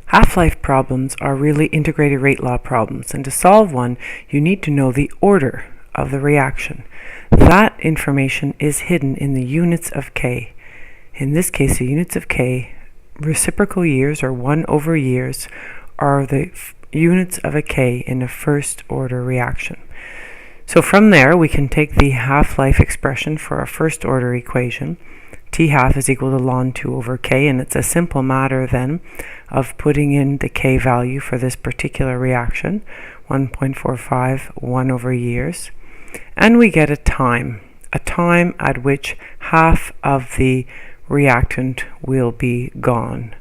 Half-life problems are really integrated rate law problems, and to solve one, you need to know the order of the reaction. That information is hidden in the units of K. In this case, the units of K, reciprocal years, or 1 over years, are the units of a K in a first-order reaction. So from there, we can take the half-life expression for our first-order equation. T half is equal to ln 2 over K, and it's a simple matter then of putting in the K value for this particular reaction, 1.45, 1 over years, and we get a time at which half of the reactant will be gone,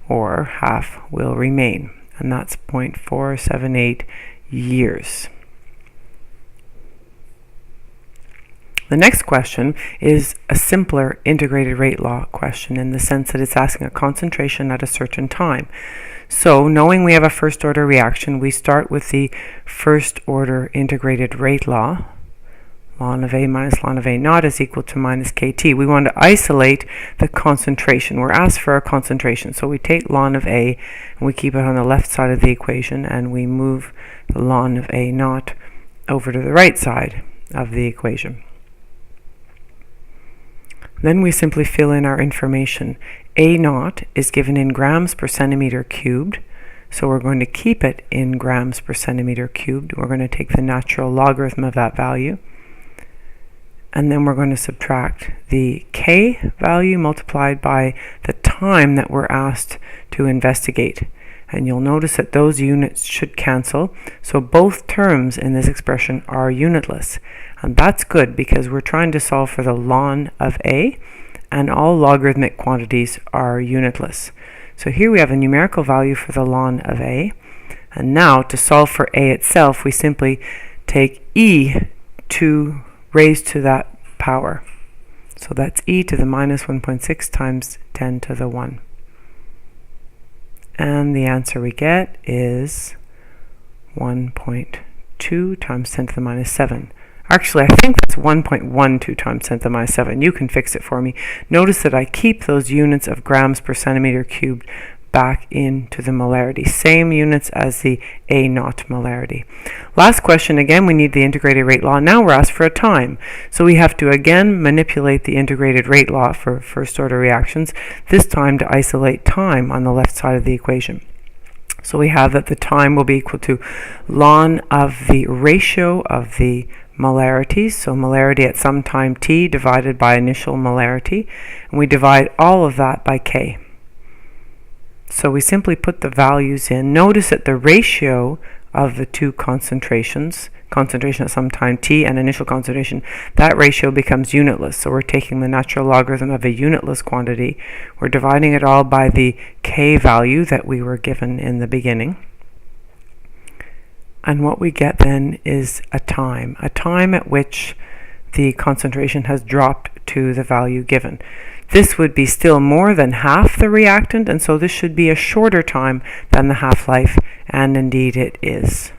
or half will remain, and that's 0.478 years. The next question is a simpler integrated rate law question in the sense that it's asking a concentration at a certain time. So knowing we have a first order reaction, we start with the first order integrated rate law. Ln of A minus ln of A naught is equal to minus KT. We want to isolate the concentration. We're asked for a concentration. So we take ln of A and we keep it on the left side of the equation, and we move the ln of A naught over to the right side of the equation. Then we simply fill in our information. A naught is given in grams per centimeter cubed, so we're going to keep it in grams per centimeter cubed. We're going to take the natural logarithm of that value, and then we're going to subtract the K value multiplied by the time that we're asked to investigate. And you'll notice that those units should cancel, so both terms in this expression are unitless. And that's good because we're trying to solve for the ln of A, and all logarithmic quantities are unitless. So here we have a numerical value for the ln of A, and now to solve for A itself, we simply take e to raise to that power. So that's e to the minus 1.6 times 10 to the 1. And the answer we get is 1.2 times 10 to the minus 7. Actually, I think that's 1.12 times 10 to the minus 7. You can fix it for me. Notice that I keep those units of grams per centimeter cubed back into the molarity. Same units as the A naught molarity. Last question, again, we need the integrated rate law. Now we're asked for a time. So we have to again manipulate the integrated rate law for first order reactions, this time to isolate time on the left side of the equation. So we have that the time will be equal to ln of the ratio of the molarities, so molarity at some time t divided by initial molarity, and we divide all of that by K. So we simply put the values in. Notice that the ratio of the two concentrations, concentration at some time t and initial concentration, that ratio becomes unitless. So we're taking the natural logarithm of a unitless quantity. We're dividing it all by the K value that we were given in the beginning. And what we get then is a time at which the concentration has dropped to the value given. This would be still more than half the reactant, and so this should be a shorter time than the half-life, and indeed it is.